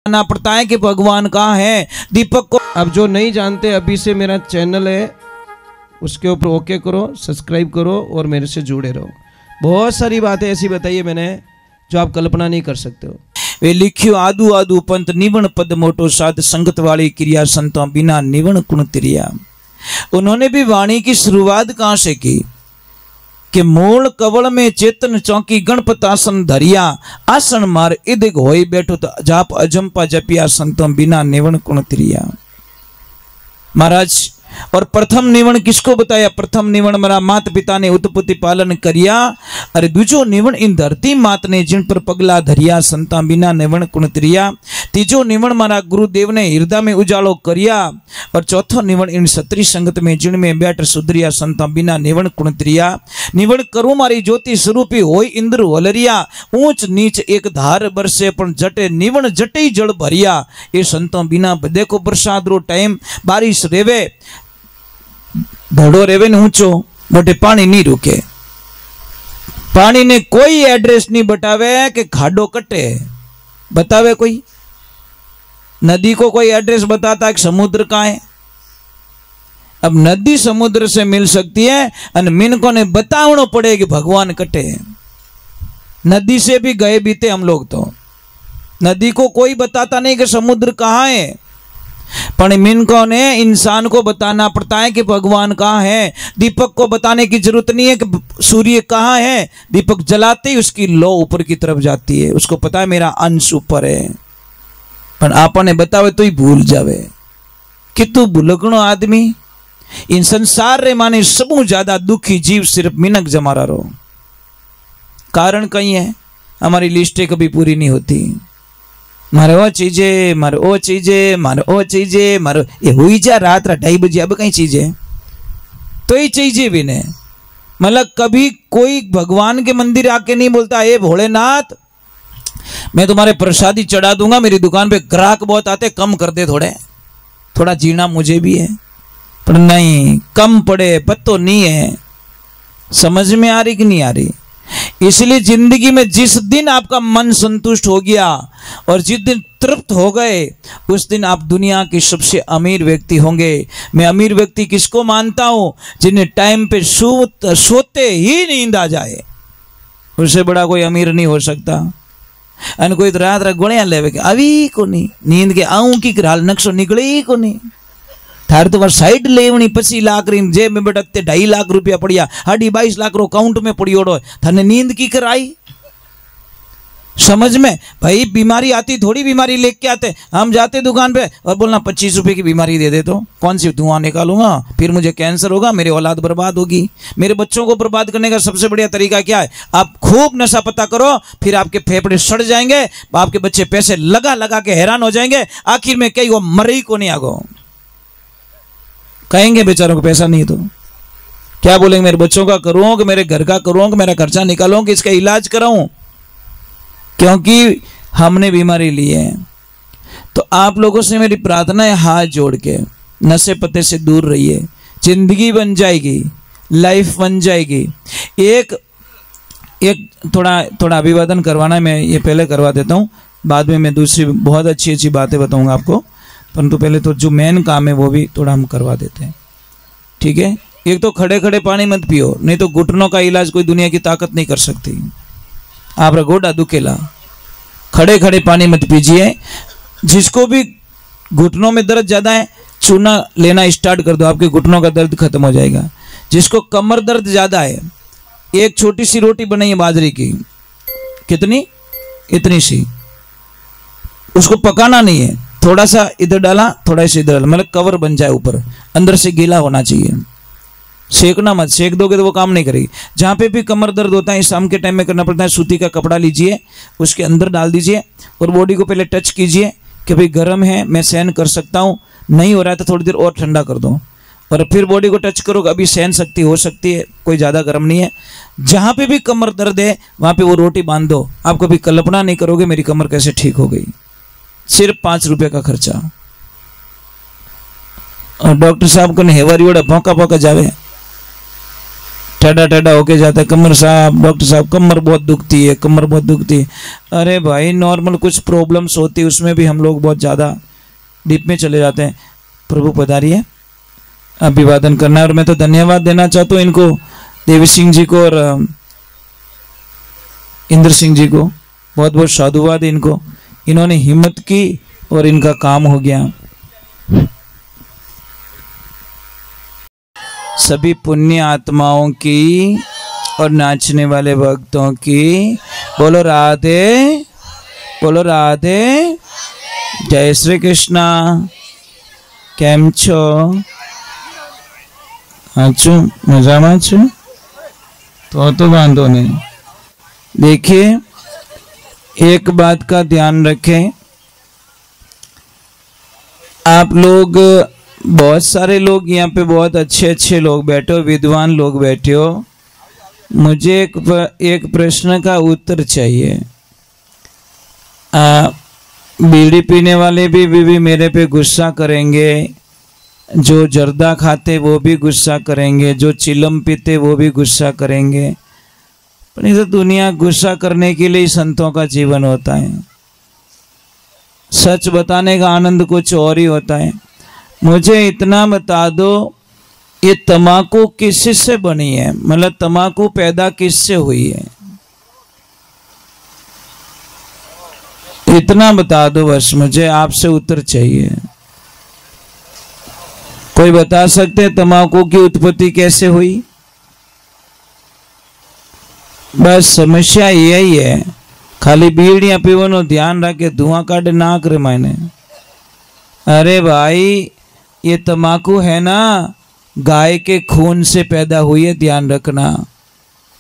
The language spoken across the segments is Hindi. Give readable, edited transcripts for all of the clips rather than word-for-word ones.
ना पड़ता है कि भगवान कहाँ है। दीपक को अब जो नहीं जानते, अभी से मेरा चैनल है उसके ऊपर ओके करो, सब्सक्राइब करो और मेरे से जुड़े रहो। बहुत सारी बातें ऐसी बताई है मैंने जो आप कल्पना नहीं कर सकते हो। वे लिख्यो आदु आदु पंत निवण पद मोटो साध संगत वाली क्रिया संतों बिना निवण कुण तिरिया। उन्होंने भी वाणी की शुरुआत कहां से की कि मूल कवल में चेतन चौकी गणपत आसन धरिया, आसन मार इदिग होई बैठो तो जाप अजंपा जपिया संतों बिना निवण कुण तिरिया। महाराज और प्रथम निवण किसको बताया? प्रथम निवण मारा मात पिता ने उत्पत्ति पालन करिया, अरे दूजो निवण इन धरती मात ने जिन पर पगला धरिया संता बिना निवण कुण तिरिया। तीजो निवण मारा गुरुदेव ने हृदय में उजालो करिया, और चौथो निवण इन सत्री संगत में जिन में बैठ सुधरिया संता बिना निवण कुण तिरिया। निवण करूं मारी ज्योति स्वरूपी होई इंद्र वलरिया, ऊंच नीच एक धार बरसे पण जटे निवण जटे जल भरिया। ये संतों बिना देखो बरसात रो टाइम बारिश रेवे, धड़ो रेवे न ऊंचो मोटे पानी नहीं रुके। पानी ने कोई एड्रेस नहीं बतावे कि खाडो कटे, बतावे कोई? नदी को कोई एड्रेस बताता है कि समुद्र कहाँ है? अब नदी समुद्र से मिल सकती है और मिनको ने बतावनो पड़े कि भगवान कटे। नदी से भी गए बीते हम लोग, तो नदी को कोई बताता नहीं कि समुद्र कहाँ है, पर मिनको ने इंसान को बताना पड़ता है कि भगवान कहाँ है। दीपक को बताने की जरूरत नहीं है कि सूर्य कहाँ है, दीपक जलाते ही उसकी लो ऊपर की तरफ जाती है, उसको पता है मेरा अंश ऊपर है। पर आपने बतावे तो ही भूल जावे। कितु भूलकणो आदमी। इन संसार रे माने सबू ज्यादा दुखी जीव सिर्फ मिनक जमारा रो। कारण कहीं है, हमारी लिस्टें कभी पूरी नहीं होती। मारे वो चीजें, मारे वो चीजें, मारे वो चीजें, मारे ये हुई जा रात 2:30 बजे, अब कहीं चीजें तो ये चीजें भी नहीं। मतलब कभी कोई भगवान के मंदिर आके नहीं बोलता ए भोलेनाथ मैं तुम्हारे प्रसादी चढ़ा दूंगा, मेरी दुकान पे ग्राहक बहुत आते, कम कर दे, थोड़ा जीना मुझे भी है। पर नहीं, कम पड़े पत्तो नहीं है। समझ में आ रही कि नहीं आ रही? इसलिए जिंदगी में जिस दिन आपका मन संतुष्ट हो गया और जिस दिन तृप्त हो गए, उस दिन आप दुनिया के सबसे अमीर व्यक्ति होंगे। मैं अमीर व्यक्ति किसको मानता हूं? जिन्हें टाइम पे सोते ही नींद आ जाए। उससे बड़ा कोई अमीर नहीं हो सकता। अन कोई तो रात गोलियां लेवे के अभी को नहीं नींद के आऊं की हाल नक्शो निकले ही को नहीं। थारे तो साइड लेवनी 25 लाख री जेब में बेटा 2.5 लाख रुपया पड़िया, 22 लाख रो अकाउंट में पड़ी ओडो, थाने नींद की कराई? समझ में भाई, बीमारी आती थोड़ी बीमारी लेके आते। हम जाते दुकान पे और बोलना 25 रुपए की बीमारी दे दे, तो कौन सी धुआं निकालूंगा, फिर मुझे कैंसर होगा, मेरी औलाद बर्बाद होगी। मेरे बच्चों को बर्बाद करने का सबसे बढ़िया तरीका क्या है? आप खूब नशा पता करो, फिर आपके फेफड़े सड़ जाएंगे, आपके बच्चे पैसे लगा लगा के हैरान हो जाएंगे, आखिर में कई वो मरी को नहीं आगो। कहेंगे बेचारों को पैसा नहीं, तो क्या बोलेंगे? मेरे बच्चों का करूं कि मेरे घर का करूं कि मेरा खर्चा निकालूं कि इसका इलाज कराऊं? क्योंकि हमने बीमारी ली है। तो आप लोगों से मेरी प्रार्थना है, हाथ जोड़ के नशे पत्ते से दूर रहिए, जिंदगी बन जाएगी, लाइफ बन जाएगी। एक थोड़ा अभिवादन करवाना है, मैं ये पहले करवा देता हूँ, बाद में मैं दूसरी बहुत अच्छी अच्छी बातें बताऊंगा आपको, परंतु पहले तो जो मेन काम है वो भी थोड़ा हम करवा देते हैं, ठीक है? एक तो खड़े खड़े पानी मत पियो, नहीं तो घुटनों का इलाज कोई दुनिया की ताकत नहीं कर सकती। आप गोडा दुखेला, खड़े खड़े पानी मत पीजिए। जिसको भी घुटनों में दर्द ज्यादा है, चूना लेना स्टार्ट कर दो, आपके घुटनों का दर्द खत्म हो जाएगा। जिसको कमर दर्द ज्यादा है, एक छोटी सी रोटी बनाइए बाजरे की, कितनी? इतनी सी, उसको पकाना नहीं है, थोड़ा सा इधर डाला, थोड़ा सा इधर डाला, मतलब कवर बन जाए, ऊपर अंदर से गीला होना चाहिए। सेकना मत, सेक दोगे तो वो काम नहीं करेगी। जहाँ पे भी कमर दर्द होता है, शाम के टाइम में करना पड़ता है, सूती का कपड़ा लीजिए, उसके अंदर डाल दीजिए और बॉडी को पहले टच कीजिए कि भाई गर्म है, मैं सहन कर सकता हूँ, नहीं हो रहा है तो थोड़ी देर और ठंडा कर दो, और फिर बॉडी को टच करो, अभी सहन शक्ति हो सकती है, कोई ज़्यादा गर्म नहीं है। जहाँ पे भी कमर दर्द है वहाँ पे वो रोटी बांध दो। आप कभी कल्पना नहीं करोगे मेरी कमर कैसे ठीक हो गई। सिर्फ 5 रुपये का खर्चा। और डॉक्टर साहब को हेवारी वोड़ा भौका भौका जावे, टेढ़ा टेढ़ा होके जाता है, कमर साहब डॉक्टर साहब कमर बहुत दुखती है, कमर बहुत दुखती है। अरे भाई नॉर्मल कुछ प्रॉब्लम्स होती है, उसमें भी हम लोग बहुत ज़्यादा डीप में चले जाते हैं। प्रभु पधारिए, अभिवादन करना है। और मैं तो धन्यवाद देना चाहता हूँ इनको, देवी सिंह जी को और इंद्र सिंह जी को, बहुत बहुत साधुवाद इनको, इन्होंने हिम्मत की और इनका काम हो गया। सभी पुण्य आत्माओं की और नाचने वाले भक्तों की बोलो राधे, बोलो राधे। जय श्री कृष्णा। केम छो? अच्छू मजाમાં छो? तो वांधो नहीं। देखिए एक बात का ध्यान रखें, आप लोग बहुत सारे लोग यहाँ पे बहुत अच्छे अच्छे लोग बैठे हो, विद्वान लोग बैठे हो। मुझे एक प्रश्न का उत्तर चाहिए। बीड़ी पीने वाले भी मेरे पे गुस्सा करेंगे, जो जर्दा खाते वो भी गुस्सा करेंगे, जो चिलम पीते वो भी गुस्सा करेंगे। पर ये तो दुनिया गुस्सा करने के लिए संतों का जीवन होता है। सच बताने का आनंद कुछ और ही होता है। मुझे इतना बता दो, ये तम्बाकू किससे बनी है? मतलब तम्बाकू पैदा किससे हुई है? इतना बता दो बस, मुझे आपसे उत्तर चाहिए। कोई बता सकते हैं तम्बाकू की उत्पत्ति कैसे हुई? बस समस्या यही है, खाली बीड़ियां पीवनो ध्यान रखे, धुआं काटे ना करे मैंने। अरे भाई ये तम्बाकू है ना, गाय के खून से पैदा हुई है, ध्यान रखना।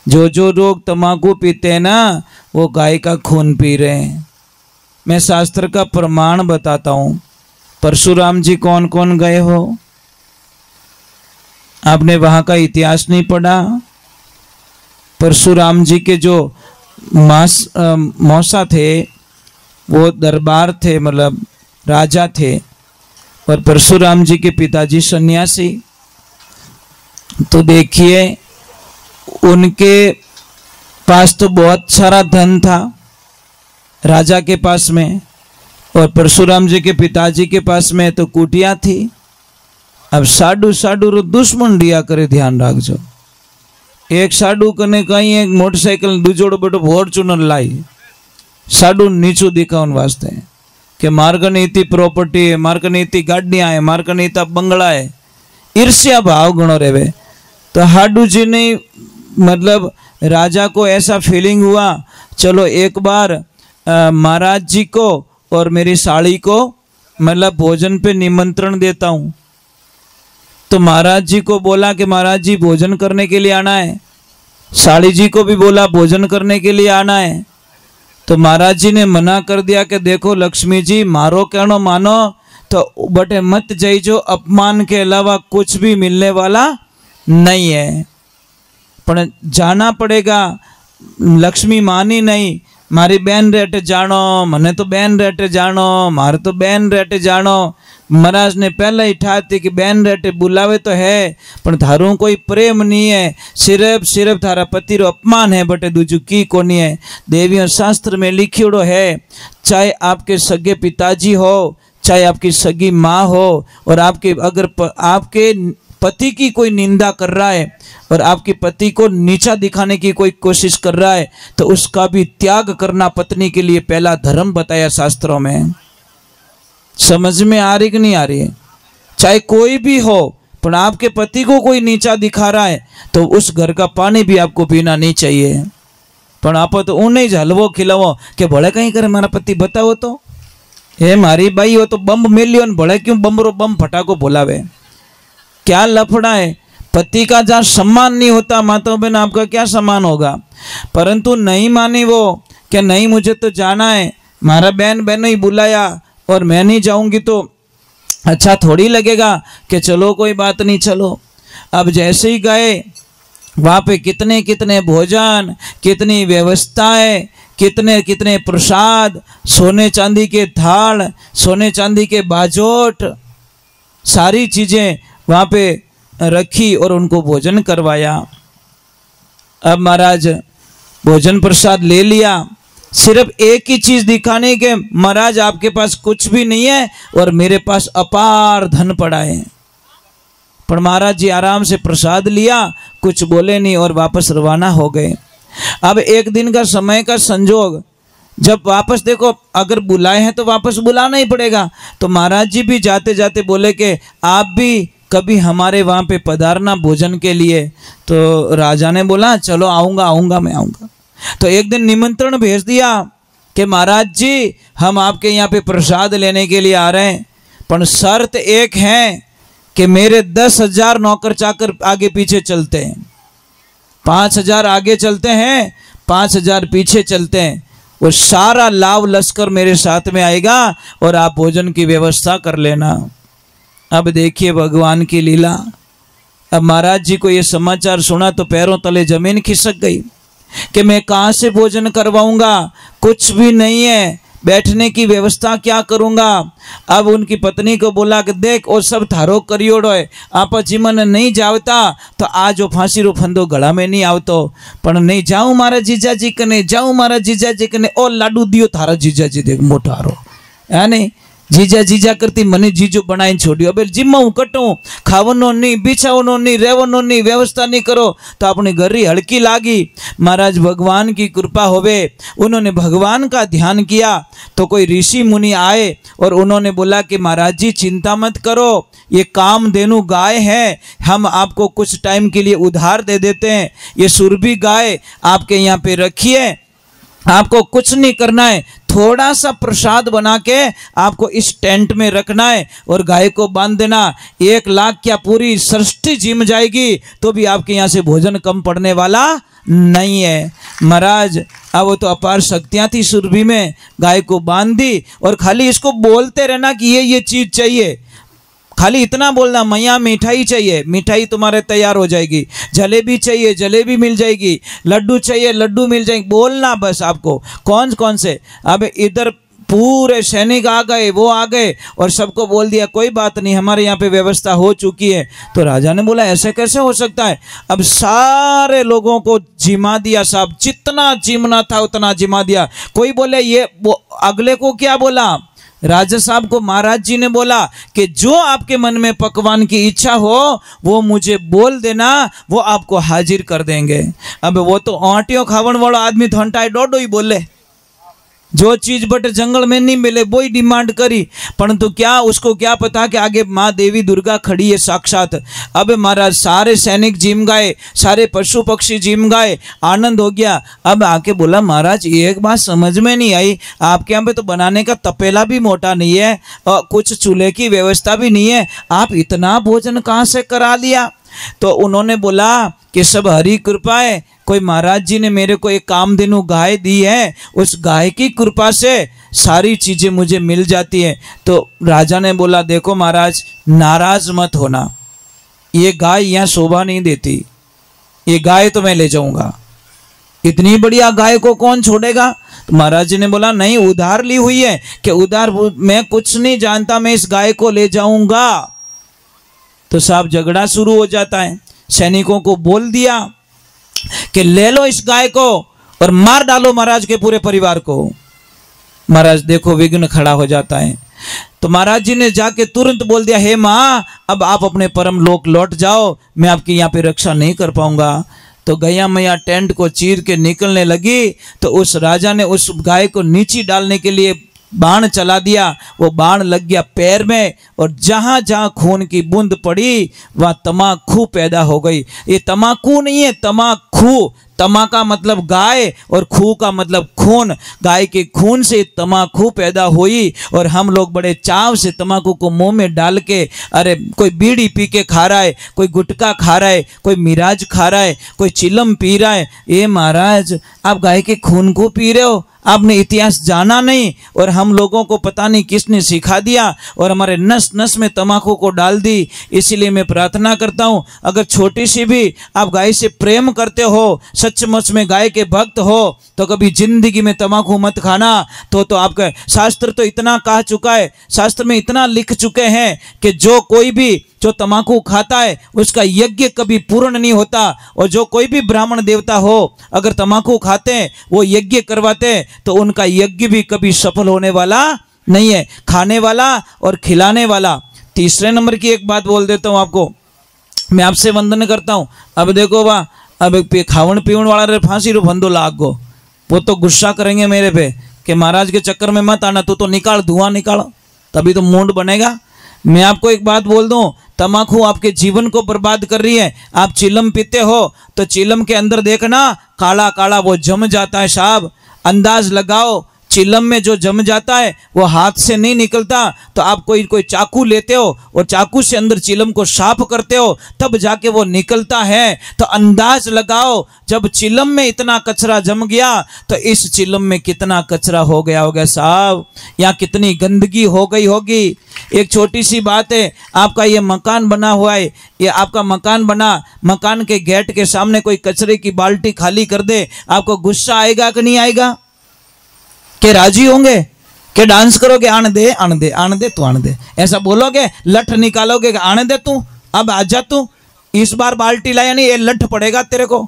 जो लोग तम्बाकू पीते हैं ना, वो गाय का खून पी रहे हैं। मैं शास्त्र का प्रमाण बताता हूँ। परशुराम जी कौन कौन गए हो? आपने वहां का इतिहास नहीं पढ़ा? परशुराम जी के जो मौसा थे वो दरबार थे, मतलब राजा थे, और परशुराम जी के पिताजी सन्यासी। तो देखिए उनके पास तो बहुत सारा धन था राजा के पास में, और परशुराम जी के पिताजी के पास में तो कुटिया थी। अब साडू साडू रो दुश्मन दिया करे, ध्यान रखो। एक साडू कने कहीं एक मोटरसाइकिल दूजोड़ो बेटो फॉर्च्यूनर लाई, साडू नीचू दिखावन वास्ते कि मार्कनी इतनी प्रॉपर्टी है, मार्कनी इतनी गाड़ियां है, मार्कनी इतना बंगला है, ईर्ष्या भाव गणो रेवे। तो हाडू जी ने मतलब राजा को ऐसा फीलिंग हुआ, चलो एक बार महाराज जी को और मेरी साड़ी को मतलब भोजन पे निमंत्रण देता हूँ। तो महाराज जी को बोला कि महाराज जी भोजन करने के लिए आना है। साड़ी जी को भी बोला भोजन करने के लिए आना है। तो महाराज जी ने मना कर दिया कि देखो लक्ष्मी जी, मारो कहनो मानो तो बटे मत जाइजो, अपमान के अलावा कुछ भी मिलने वाला नहीं है, पर जाना पड़ेगा। लक्ष्मी मानी नहीं, मारी बहन रेटे जानो, मने तो बहन रेटे जानो, मारे तो बहन रेटे जानो। महाराज ने पहले ही ठा थी कि बहन रेटे बुलावे तो है, पर थारू कोई प्रेम नहीं है, सिर्फ थारा पति रो अपमान है, बटे दूजू की कोनी है। देवियों शास्त्र में लिखियोड़ो है, चाहे आपके सगे पिताजी हो, चाहे आपकी सगी माँ हो, और आपके अगर आपके पति की कोई निंदा कर रहा है और आपके पति को नीचा दिखाने की कोई कोशिश कर रहा है, तो उसका भी त्याग करना पत्नी के लिए पहला धर्म बताया शास्त्रों में। समझ में आ रही कि नहीं आ रही है? चाहे कोई भी हो, पर आपके पति को कोई नीचा दिखा रहा है तो उस घर का पानी भी आपको पीना नहीं चाहिए। पर आप तो उन्हें ही हलवो खिलावो कि भले कहीं करे मारा पति बताओ तो हे मारी बाई हो तो बम मिल लियो, भले क्यों बम फटाको बोलावे। क्या लफड़ा है? पति का जहाँ सम्मान नहीं होता माता बहन, आपका क्या सम्मान होगा? परंतु नहीं मानी वो कि नहीं मुझे तो जाना है, मारा बहन ही बुलाया और मैं नहीं जाऊंगी तो अच्छा थोड़ी लगेगा कि चलो कोई बात नहीं चलो। अब जैसे ही गए वहाँ पे कितने कितने भोजन, कितनी व्यवस्थाएं, कितने कितने प्रसाद, सोने चांदी के थाल, सोने चांदी के बाजोट, सारी चीज़ें वहाँ पे रखी और उनको भोजन करवाया। अब महाराज भोजन प्रसाद ले लिया, सिर्फ एक ही चीज दिखाने के, महाराज आपके पास कुछ भी नहीं है और मेरे पास अपार धन पड़ा है। पर महाराज जी आराम से प्रसाद लिया, कुछ बोले नहीं और वापस रवाना हो गए। अब एक दिन का समय का संजोग, जब वापस देखो अगर बुलाए हैं तो वापस बुलाना ही पड़ेगा। तो महाराज जी भी जाते जाते बोले कि आप भी कभी हमारे वहाँ पे पधारना भोजन के लिए। तो राजा ने बोला चलो आऊँगा आऊँगा मैं आऊँगा। तो एक दिन निमंत्रण भेज दिया कि महाराज जी हम आपके यहाँ पे प्रसाद लेने के लिए आ रहे हैं, पर शर्त एक है कि मेरे 10,000 नौकर चाकर आगे पीछे चलते हैं, 5,000 आगे चलते हैं, 5,000 पीछे चलते हैं। वो सारा लाव लश्कर मेरे साथ में आएगा और आप भोजन की व्यवस्था कर लेना। अब देखिए भगवान की लीला। अब महाराज जी को ये समाचार सुना तो पैरों तले जमीन खिसक गई कि मैं कहाँ से भोजन करवाऊंगा, कुछ भी नहीं है, बैठने की व्यवस्था क्या करूंगा। अब उनकी पत्नी को बोला कि देख वो सब थारो करियोड़ो है, आप जीवन नहीं जावता तो आज वो फांसी रो फंदो गला में नहीं आवतो, पण नहीं जाऊं मारा जीजा जी कने, जाऊं मारा जीजा जी कने, ओ लाडू दियो थारा जीजा जी देख मोटो हारो है नहीं, जीजा जीजा करती मने जीजो बनाई छोड़ियो। अब जिम्मा हूँ कटूँ, खावनो नहीं, बिछावनो नहीं, रेवनो नहीं, व्यवस्था नहीं करो तो अपनी घरी हल्की लागी। महाराज भगवान की कृपा होवे, उन्होंने भगवान का ध्यान किया तो कोई ऋषि मुनि आए और उन्होंने बोला कि महाराज जी चिंता मत करो, ये कामधेनु गाय है, हम आपको कुछ टाइम के लिए उधार दे देते हैं, ये सुरभि गाय आपके यहाँ पे रखिए, आपको कुछ नहीं करना है, थोड़ा सा प्रसाद बना के आपको इस टेंट में रखना है और गाय को बांध देना। 1 लाख क्या पूरी सृष्टि जिम जाएगी तो भी आपके यहाँ से भोजन कम पड़ने वाला नहीं है। महाराज अब वो तो अपार शक्तियाँ थी सुरभि में, गाय को बांध दी और खाली इसको बोलते रहना कि ये चीज़ चाहिए, खाली इतना बोलना मैया मिठाई चाहिए, मिठाई तुम्हारे तैयार हो जाएगी, जलेबी चाहिए जलेबी मिल जाएगी, लड्डू चाहिए लड्डू मिल जाएंगे, बोलना बस आपको कौन कौन से। अब इधर पूरे सैनिक आ गए, वो आ गए और सबको बोल दिया कोई बात नहीं हमारे यहाँ पे व्यवस्था हो चुकी है। तो राजा ने बोला ऐसे कैसे हो सकता है। अब सारे लोगों को जिमा दिया, साहब जितना जिमना था उतना जिमा दिया। कोई बोले ये अगले को क्या बोला, राजा साहब को महाराज जी ने बोला कि जो आपके मन में पकवान की इच्छा हो वो मुझे बोल देना, वो आपको हाजिर कर देंगे। अब वो तो आंटियों खावन वाला आदमी तो हंटाई डोडो ही बोले, जो चीज बट जंगल में नहीं मिले वो ही डिमांड करी, परंतु क्या उसको क्या पता कि आगे माँ देवी दुर्गा खड़ी है साक्षात। अब महाराज सारे सैनिक जिम गए, सारे पशु पक्षी जिम गए, आनंद हो गया। अब आके बोला महाराज एक बात समझ में नहीं आई, आपके यहाँ पे तो बनाने का तपेला भी मोटा नहीं है और कुछ चूल्हे की व्यवस्था भी नहीं है, आप इतना भोजन कहाँ से करा लिया। तो उन्होंने बोला कि सब हरि कृपा है, कोई महाराज जी ने मेरे को एक कामधेनु गाय दी है, उस गाय की कृपा से सारी चीज़ें मुझे मिल जाती है। तो राजा ने बोला देखो महाराज नाराज मत होना, ये गाय यहाँ शोभा नहीं देती, ये गाय तो मैं ले जाऊंगा, इतनी बढ़िया गाय को कौन छोड़ेगा। तो महाराज जी ने बोला नहीं उधार ली हुई है कि उधार मैं कुछ नहीं जानता, मैं इस गाय को ले जाऊंगा। तो साहब झगड़ा शुरू हो जाता है, सैनिकों को बोल दिया कि ले लो इस गाय को और मार डालो महाराज के पूरे परिवार को। महाराज देखो विघ्न खड़ा हो जाता है। तो महाराज जी ने जाके तुरंत बोल दिया हे माँ अब आप अपने परम लोक लौट जाओ, मैं आपकी यहाँ पे रक्षा नहीं कर पाऊंगा। तो गैया मैया टेंट को चीर के निकलने लगी तो उस राजा ने उस गाय को नीचे डालने के लिए बाण चला दिया, वो बाण लग गया पैर में और जहाँ जहाँ खून की बूंद पड़ी वहाँ तमाकू पैदा हो गई। ये तमाकू नहीं है तमाकू, तमा का मतलब गाय और खू का मतलब खून, गाय के खून से तमाकू पैदा हुई और हम लोग बड़े चाव से तमाकू को मुंह में डाल के, अरे कोई बीड़ी पी के खा रहा है, कोई गुटखा खा रहा है, कोई मिराज खा रहा है, कोई चिलम पी रहा है। ये महाराज आप गाय के खून को पी रहे हो, आपने इतिहास जाना नहीं और हम लोगों को पता नहीं किसने सिखा दिया और हमारे नस नस में तमाकू को डाल दी। इसीलिए मैं प्रार्थना करता हूँ अगर छोटी सी भी आप गाय से प्रेम करते हो, सचमुच में गाय के भक्त हो, तो कभी जिंदगी में तमाकू मत खाना। तो आपका शास्त्र तो इतना कह चुका है, शास्त्र में इतना लिख चुके हैं कि जो कोई भी जो तम्बाकू खाता है उसका यज्ञ कभी पूर्ण नहीं होता। और जो कोई भी ब्राह्मण देवता हो अगर तम्बाकू खाते हैं, वो यज्ञ करवाते हैं, तो उनका यज्ञ भी कभी सफल होने वाला नहीं है। खाने वाला और खिलाने वाला। तीसरे नंबर की एक बात बोल देता हूँ आपको, मैं आपसे वंदन करता हूँ। अब देखो बा, अब खावन पीवन वाला रे फांसी रो फंदो लाग गो, वो तो गुस्सा करेंगे मेरे पे कि महाराज के चक्कर में मत आना, तू तो निकाल, धुआं निकाल, तभी तो मूड बनेगा। मैं आपको एक बात बोल दूं, तम्बाकू आपके जीवन को बर्बाद कर रही है। आप चिलम पीते हो तो चिलम के अंदर देखना काला काला वो जम जाता है साहब। अंदाज लगाओ, चिलम में जो जम जाता है वो हाथ से नहीं निकलता। तो आप कोई चाकू लेते हो और चाकू से अंदर चिलम को साफ करते हो, तब जाके वो निकलता है। तो अंदाज लगाओ, जब चिलम में इतना कचरा जम गया तो इस चिलम में कितना कचरा हो गया होगा साहब, या कितनी गंदगी हो गई होगी। एक छोटी सी बात है, आपका ये मकान बना हुआ है, ये आपका मकान बना, मकान के गेट के सामने कोई कचरे की बाल्टी खाली कर दे, आपको गुस्सा आएगा कि नहीं आएगा? के राजी होंगे? के डांस करोगे, आने दे आने दे आने दे तू आने दे, ऐसा बोलोगे? लठ निकालोगे, आने दे तू, अब आजा तू, इस बार बाल्टी लाया नहीं, ये लठ पड़ेगा तेरे को,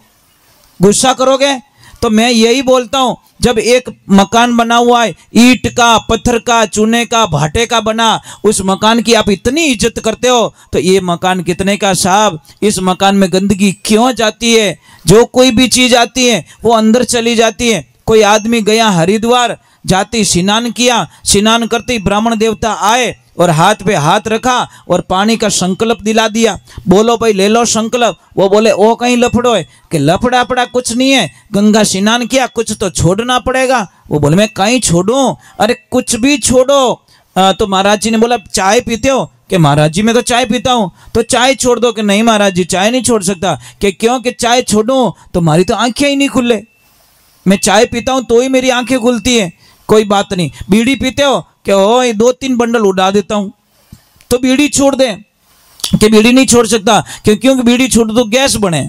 गुस्सा करोगे? तो मैं यही बोलता हूं, जब एक मकान बना हुआ है, ईंट का, पत्थर का, चूने का, भाटे का बना, उस मकान की आप इतनी इज्जत करते हो, तो ये मकान कितने का साहब? इस मकान में गंदगी क्यों जाती है? जो कोई भी चीज आती है वो अंदर चली जाती है। कोई आदमी गया हरिद्वार, जाती स्नान किया, स्नान करते ही ब्राह्मण देवता आए और हाथ पे हाथ रखा और पानी का संकल्प दिला दिया। बोलो भाई ले लो संकल्प। वो बोले ओ कहीं लफड़ो है, कि लफड़ा पड़ा कुछ नहीं है, गंगा स्नान किया, कुछ तो छोड़ना पड़ेगा। वो बोले मैं कहीं छोड़ूं? अरे कुछ भी छोड़ो। तो महाराज जी ने बोला चाय पीते हो? कि महाराज जी मैं तो चाय पीता हूँ। तो चाय छोड़ दो। कि नहीं महाराज जी चाय नहीं छोड़ सकता। कि क्यों? कि चाय छोड़ूं तो हमारी तो आंखें ही नहीं खुले, मैं चाय पीता हूं तो ही मेरी आंखें खुलती है। कोई बात नहीं। बीड़ी पीते हो? कि ओ 2-3 बंडल उड़ा देता हूं, तो बीड़ी छोड़ दे। कि बीड़ी नहीं छोड़ सकता, क्योंकि बीड़ी छोड़ दो गैस बने।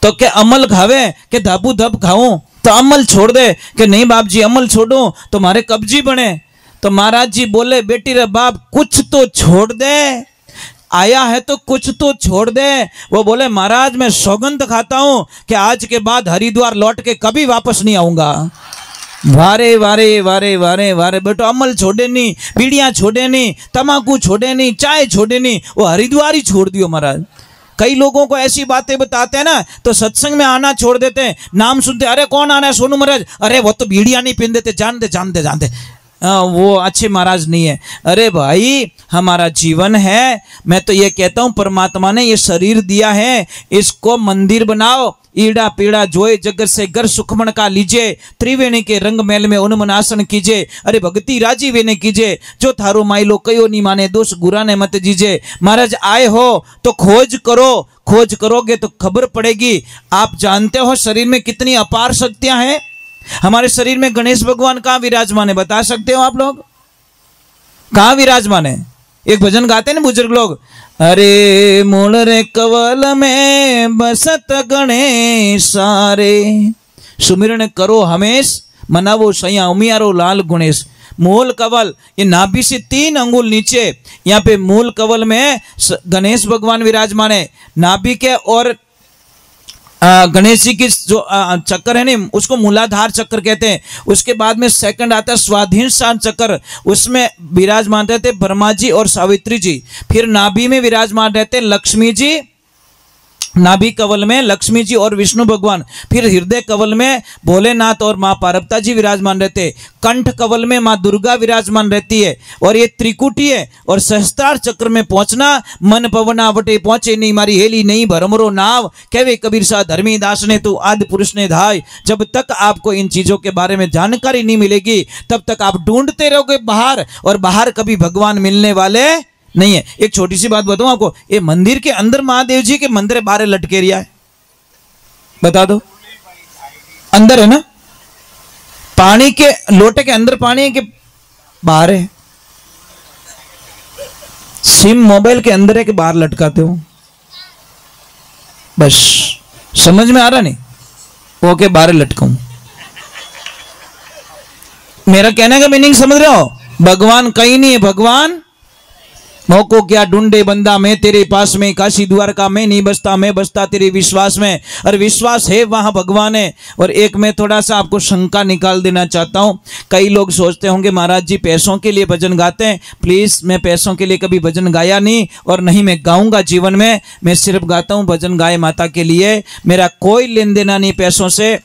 तो क्या अमल खावे? कि धाबू धब खाऊं, तो अमल छोड़ दे। कि नहीं बाप जी अमल छोड़ो तो हमारे कब्जी बने। तो महाराज जी बोले बेटी रे बाप कुछ तो छोड़ दे, आया है तो कुछ तो छोड़ दे। वो बोले महाराज मैं सौगंध खाता हूं कि आज के बाद हरिद्वार लौट के कभी वापस नहीं आऊंगा। वारे वारे वारे वारे वारे बेटो, अमल छोड़े नहीं, बीड़ियां छोड़े नहीं, तम्बाकू छोड़े नहीं, चाय छोड़े नहीं, वो हरिद्वार ही छोड़ दियो महाराज। कई लोगों को ऐसी बातें बताते हैं ना, तो सत्संग में आना छोड़ देते हैं। नाम सुनते अरे कौन आना है? सोनू महाराज। अरे वो तो बीड़ियां नहीं पीन देते, जानते जानते जानते वो अच्छे महाराज नहीं है। अरे भाई हमारा जीवन है, मैं तो ये कहता हूं परमात्मा ने ये शरीर दिया है, इसको मंदिर बनाओ। ईड़ा पीड़ा जोए जगत से घर सुखमण का लीजिए, त्रिवेणी के रंग महल में उन्मनासन कीजिए। अरे भक्ति राजी वेने कीजिए, जो थारो माइलो कयो नहीं माने दोष गुरा ने मत जीजे। महाराज आए हो तो खोज करो, खोज करोगे तो खबर पड़ेगी। आप जानते हो शरीर में कितनी अपार शक्तियां हैं। हमारे शरीर में गणेश भगवान कहाँ विराजमान है? बता सकते हो आप लोग? कहाँ विराजमान है? एक भजन गाते हैं ना बुजुर्ग लोग, अरे मूल रे कवल में बसत गणेश सारे, सुमिरन करो हमेश मनावो सैया उमियारो लाल गणेश। मूल कवल, ये नाभि से 3 अंगुल नीचे, यहाँ पे मूल कवल में गणेश भगवान विराजमान है। नाभि के और गणेश जी की जो चक्कर है ना, उसको मूलाधार चक्र कहते हैं। उसके बाद में सेकंड आता है स्वाधीन चक्र, उसमें विराजमान रहते ब्रह्मा जी और सावित्री जी। फिर नाभि में विराजमान रहते लक्ष्मी जी, नाभि कवल में लक्ष्मी जी और विष्णु भगवान। फिर हृदय कवल में भोलेनाथ और माँ पार्वती जी विराजमान रहते। कंठ कवल में माँ दुर्गा विराजमान रहती है। और ये त्रिकुटी है। और सहस्त्रार चक्र में पहुंचना, मन पवना वटे पहुंचे नहीं मारी हेली नहीं भरमरो नाव, कहवे कबीर सा धर्मी दास ने तू आदि पुरुष ने धाय। जब तक आपको इन चीजों के बारे में जानकारी नहीं मिलेगी तब तक आप ढूंढते रहोगे बाहर, और बाहर कभी भगवान मिलने वाले नहीं है। एक छोटी सी बात बताऊं आपको, ये मंदिर के अंदर महादेव जी के मंदिर बाहर लटके रिया है, बता दो? अंदर है ना? पानी के लोटे के अंदर पानी है कि बाहर है? सिम मोबाइल के अंदर है कि बाहर लटकाते हो? बस समझ में आ रहा नहीं? वो के बाहर लटकाऊं? मेरा कहने का मीनिंग समझ रहे हो? भगवान कहीं नहीं है, भगवान मौको क्या ढूंढे बंदा, मैं तेरे पास में, काशी द्वारका में नहीं बसता, मैं बसता तेरे विश्वास में, और विश्वास है वहां भगवान है। और एक मैं थोड़ा सा आपको शंका निकाल देना चाहता हूं। कई लोग सोचते होंगे महाराज जी पैसों के लिए भजन गाते हैं। प्लीज, मैं पैसों के लिए कभी भजन गाया नहीं और नहीं मैं गाऊंगा जीवन में। मैं सिर्फ गाता हूं भजन गाय माता के लिए। मेरा कोई लेन देना नहीं पैसों से।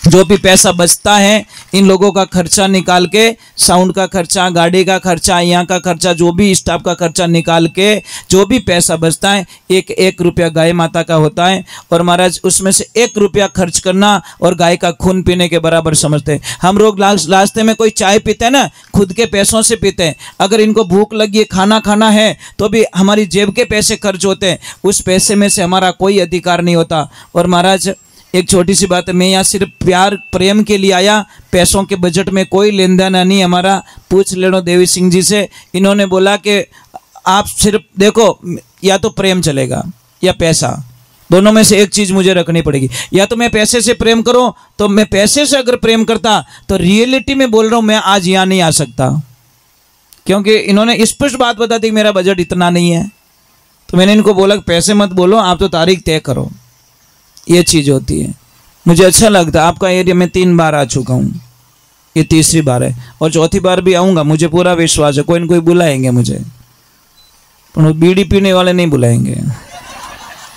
जो भी पैसा बचता है इन लोगों का खर्चा निकाल के, साउंड का खर्चा, गाड़ी का खर्चा, यहाँ का खर्चा, जो भी स्टाफ का खर्चा निकाल के जो भी पैसा बचता है, एक एक रुपया गाय माता का होता है। और महाराज उसमें से 1 रुपया खर्च करना और गाय का खून पीने के बराबर समझते हैं। हम लोग रास्ते में कोई चाय पीते हैं ना, खुद के पैसों से पीते हैं। अगर इनको भूख लगी है, खाना खाना है, तो भी हमारी जेब के पैसे खर्च होते हैं। उस पैसे में से हमारा कोई अधिकार नहीं होता। और महाराज एक छोटी सी बात है, मैं यहाँ सिर्फ प्यार प्रेम के लिए आया, पैसों के बजट में कोई लेन देन नहीं हमारा। पूछ लेना देवी सिंह जी से, इन्होंने बोला कि आप सिर्फ देखो, या तो प्रेम चलेगा या पैसा, दोनों में से एक चीज मुझे रखनी पड़ेगी। या तो मैं पैसे से प्रेम करूं, तो मैं पैसे से अगर प्रेम करता तो रियलिटी में बोल रहा हूं मैं आज यहाँ नहीं आ सकता, क्योंकि इन्होंने स्पष्ट बात बता दी मेरा बजट इतना नहीं है। तो मैंने इनको बोला पैसे मत बोलो, आप तो तारीख तय करो। ये चीज़ होती है। मुझे अच्छा लगता है। आपका एरिया में 3 बार आ चुका हूँ, ये तीसरी बार है और चौथी बार भी आऊँगा। मुझे पूरा विश्वास है कोई न कोई बुलाएंगे मुझे, पर बीड़ी पीने वाले नहीं बुलाएंगे,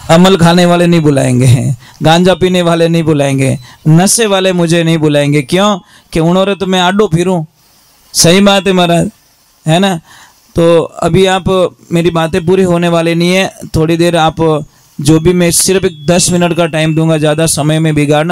अमल खाने वाले नहीं बुलाएंगे, गांजा पीने वाले नहीं बुलाएंगे, नशे वाले मुझे नहीं बुलाएंगे। क्यों? कि उन्होंने तो मैं आडो फिरूं। सही बात है महाराज, है ना। तो अभी आप मेरी बातें पूरी होने वाली नहीं है, थोड़ी देर आप जो भी, मैं सिर्फ 10 मिनट का टाइम दूंगा, ज़्यादा समय में बिगाड़ना